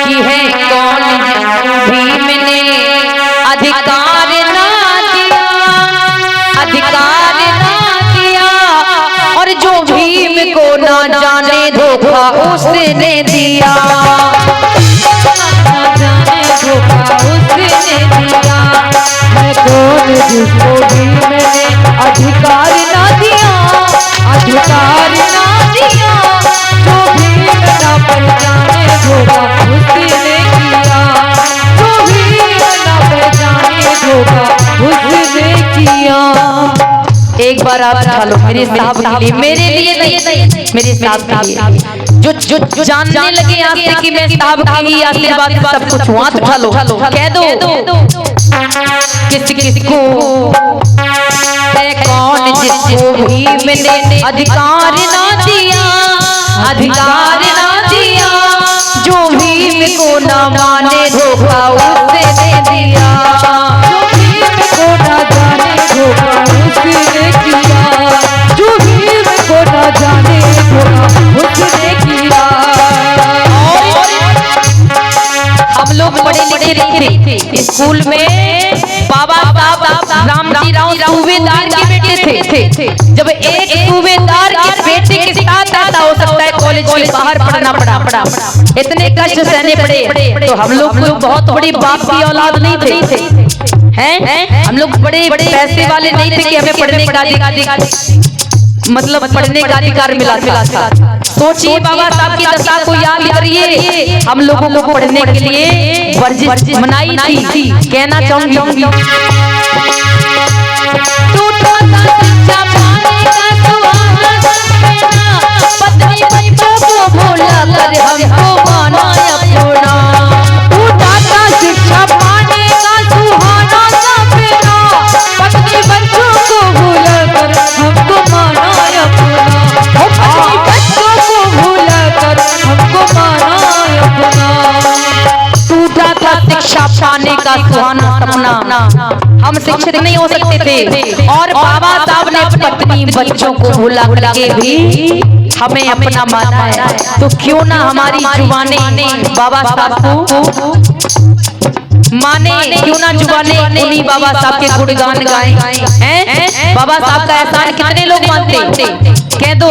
कि है कौन भीम ने अधिकार ना दिया, अधिकार ना दिया। और जो भीम को ना जाने धोखा उसने दिया, है कौन जिसको भीम ने अधिकार ना दिया, अधिकार ना दिया। जो भीम ना पहचाने धोखा उसने किया, जो भीम ना पहचाने धोखा उसने किया। एक बार आप खा लो मेरे साहब के लिए, मेरे लिए नहीं, मेरे साहब के लिए। जो जानने लगे आपसे कि मैं साहब के ही आशीर्वाद सब कुछ हुआ, तो उठा लो, कह दो किसी को है कौन जिसको भीम ने अधिकार ना दिया, अधिकार ना दिया। जो भीम को ना माने धोखा उसने दिया, जो भीम को ना जाने धोखा उसने किया, जो भीम को ना जाने धोखा उसने किया। हम लोग पढ़े लिखे थे स्कूल में, बाबा साहब रामजी राव सूबेदार के बेटे थे। जब एक सूबेदार के बेटे के साथ ऐसा हो सकता है कॉलेज के बाहर पढ़ना पड़ा, इतने कष्ट सहने पड़े, तो हम लोग बहुत बड़ी बाप की औलाद नहीं थे, हैं? हम लोग बड़े पैसे वाले नहीं थे कि हमें पढ़ने का मतलब पढ़ने का अधिकार मिला था। सोचिए बाबा साहब की दशा को याद करिए। हम लोगों को पढ़ने के लिए वर्जिश मनाई थी। कहना चाहूंगी पत्नी बच्चों को भूला कर हमको माना अपना, शिक्षा पाने का सुहाना सपना। पत्नी बच्चों को भूला कर हमको माना अपना, अपनी बच्चों को भूला कर हमको माना अपना। टूटा था शिक्षा पाने का सुहाना सपना, हम शिक्षित नहीं हो सकते थे। और बाबा साहब ने पत्नी बच्चों को भूला करके भी हमें अपना माना है, तो क्यों ना हमारी जुबाने बाबा साहब को माने, क्यों ना जुबाने उन्हीं बाबा साहब के गुणगान गाएं, हैं? बाबा साहब का एहसान कितने लोग मानते, कह दो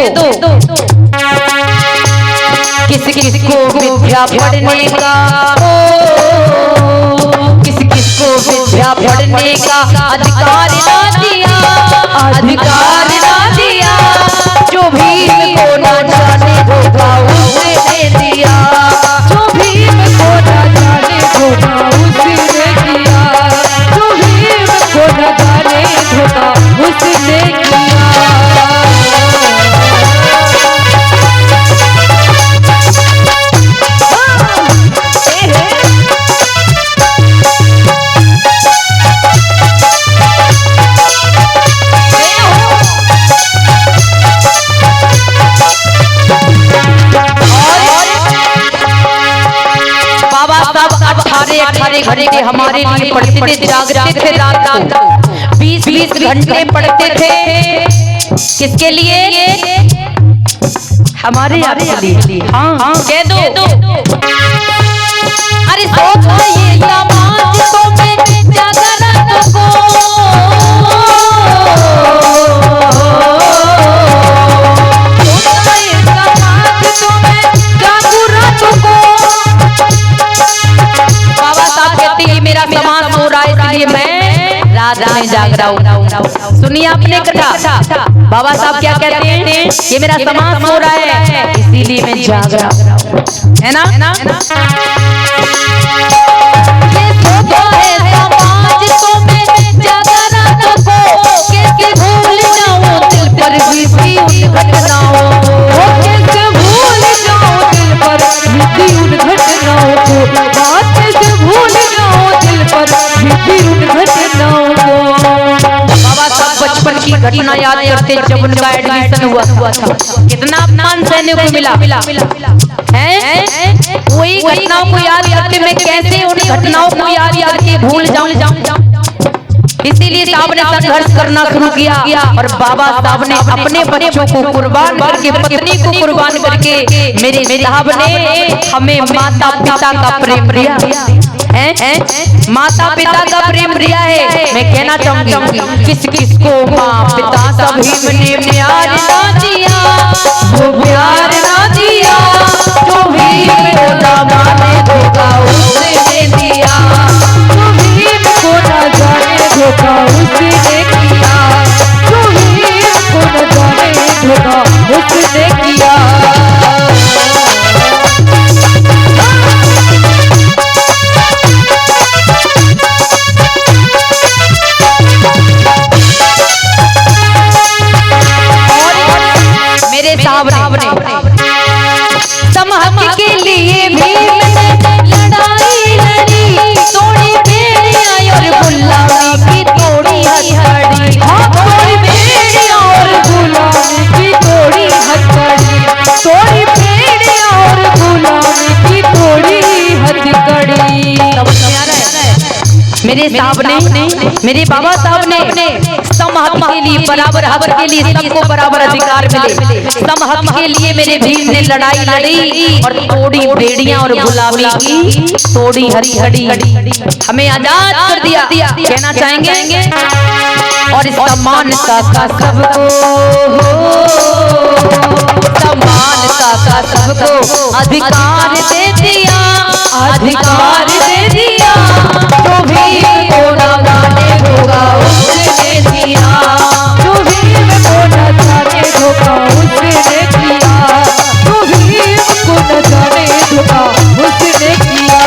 किसी को विद्या पढ़ने का, किसको विद्या पढ़ने का अधिकार ना दिया, अधिकार ना दिया। जो भीम को ना जाने धोखा उसने दिया, जो भीम को ना जाने धोखा उसने किया, जो भीम को ना जाने धोखा उसने किया। घंटे हमारे लिए पढ़ते थे, जागते थे रात को 20-20 घंटे पढ़ते थे। किसके लिए? हमारे लिए। हाँ कह दो। अरे सोच ये समाज को मैं जागरण को, मेरा समाज सो रहा है इसलिए मैं रात में जाग रहा हूँ। सुनिए आपने कथा, बाबा साहब क्या कहते हैं? ये मेरा समाज सो रहा है इसीलिए मैं जाग रहा हूँ, है ना? ये सोचो है समाज को मैं जागरण को, कैसे भूल जाऊं दिल पर बीती उन घटनाओं को, कैसे भूल जाऊं दिल पर बीती उन घटनाओं को, कैसे भूल जाऊं दिल पर बीती उन घटनाओं को। बाबा साहब बचपन की घटना याद करते जब उनका एडमिशन हुआ था, कितना अपमान सहने को मिला है। वही घटनाओं को याद करके मैं कैसे उन घटनाओं को याद करके भूल जाऊं, इसीलिए साहब ने संघर्ष करना शुरू किया और बाबा साहब ने अपने बच्चों को कुर्बान करके, पत्नी को कुर्बान करके मेरे साहब ने हमें माता पिता का प्रेम दिया है, माता पिता का प्रेम दिया है। मैं कहना चाहूंगी किस किस को माँ पिता सभी ने प्यार ना दिया, वो प्यार ना दिया जो भीम को ना माने धोखा उसने दिया, जो भीम को न जाने धोखा उसने किया, जो भीम को न जाने धोखा उसने किया। मेरे साहब ने समहक के लिए भीम ने लड़ाई लड़ी, तोड़ी बेड़ियां और गुलामी की तोड़ी हथकड़ी, तोड़ी बेड़ियां और गुलामी की तोड़ी हथकड़ी, तोड़ी बेड़ियां और गुलामी की तोड़ी हथकड़ी। समझ में आ रहा है? मेरे साहब ने, मेरे बाबा साहब ने समहक के लिए, बराबर हक के लिए, सबको बराबर अधिकार मिले, समहक के लिए मेरे भीम ने लड़ाई लड़ी और तोड़ी बेड़ियां और गुलामी की तोड़ी हथकड़ी, हमें आजाद कर दिया। कहना चाहेंगे और समानता का सबको, समानता का सबको अधिकार दे दिया, अधिकार दे दिया, जो भीम को न माने धोखा उसने दिया, जो भीम को न जाने धोखा उसने किया, जो भीम को न जाने धोखा उसने किया।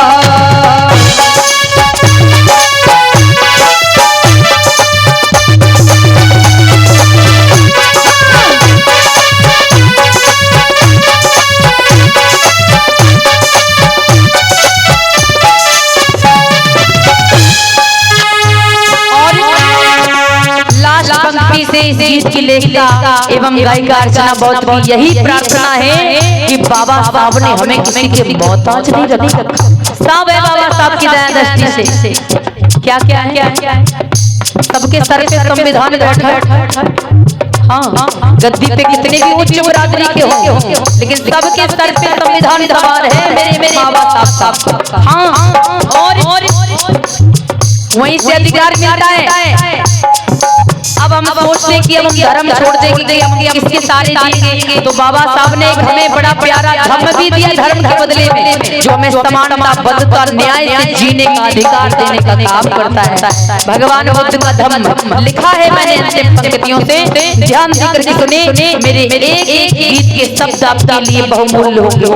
से इस गीत की लेखिका एवं गायिका अर्चना बहुत की यही प्रार्थना है कि बाबा साहब ने हमें किसी के मोहताज नहीं रखा। सब है बाबा साहब की दया दृष्टि से। क्या क्या है? सबके सर पे संविधान बैठा है। हाँ, गद्दी पे कितने भी उच्च बरादरी के हों, लेकिन सबके सर पे संविधान सवार है मेरे बाबा साहब का। हाँ, और वहीं से अधिकार मिलता है। अब हम सोचते हैं कि अब हम धर्म छोड़ देंगे, हम किसके सारे जिएंगे, तो बाबा साहब ने हमें बड़ा प्यारा धर्म भी दिया, धर्म के बदले में, जो हमें समानता, बद्धता, न्याय से जीने का अधिकार देने का काम करता है। भगवान बुद्ध का धर्म लिखा है मैंने अंतिम पंक्तियों से, ध्यान देकर के सुने। मेरे एक एक गीत के शब्द आपके लिए बहुमूल्य होंगे,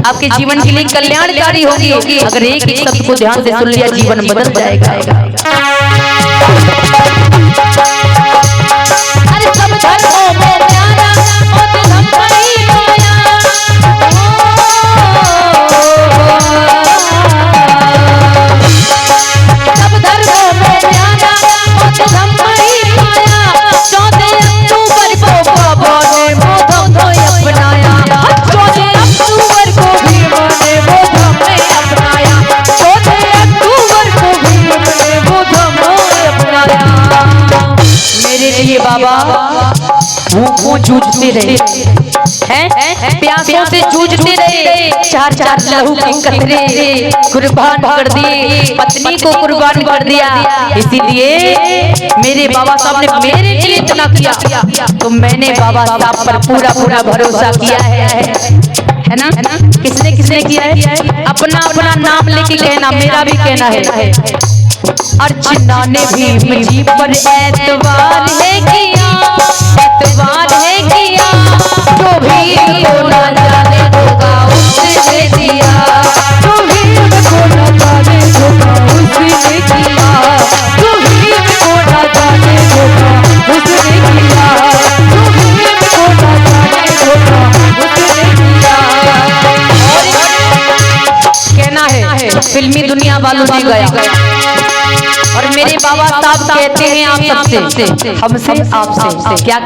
आपके जीवन के लिए कल्याणकारी होंगे। अगर एक एक शब्द को ध्यान से सुन लिया, जीवन बदल जाएगा। अरे सब धर्मों में प्यारा और धर्म ही पाया, सब धर्मों में प्यारा और धर्म ही पाया, 14 अक्टूबर को बाबा ने वो धर्म अपनाया, 14 अक्टूबर को भीम ने वो धर्म अपनाया, 14 अक्टूबर को भीम ने वो धर्म अपनाया। मेरे लिए बाबा भूखों जूझते रहे हैं, प्यासों से जूझते रहे, चार लहू के कतरे कुर्बान कर दिए, पत्नी को कुर्बान कर दिया। इसीलिए मेरे बाबा साहब ने मेरे लिए इतना किया, तो मैंने बाबा साहब पर पूरा भरोसा किया है ना? किसने किया है? अपना नाम लेके कहना, मेरा भी कहना है। अर्चना ने भीम जी पर एतबार है किया, एतबार है किया, जो भीम को ना जाने धोखा उसने दिया, जो भीम को न जाने धोखा उसने किया, जो भीम को न जाने धोखा उसने किया, जो भीम को न जाने धोखा उसने किया। कहना है फिल्मी दुनिया वालों ने गया, और मेरे बाबा साहब कहते हैं आप सबसे, हमसे आपसे क्या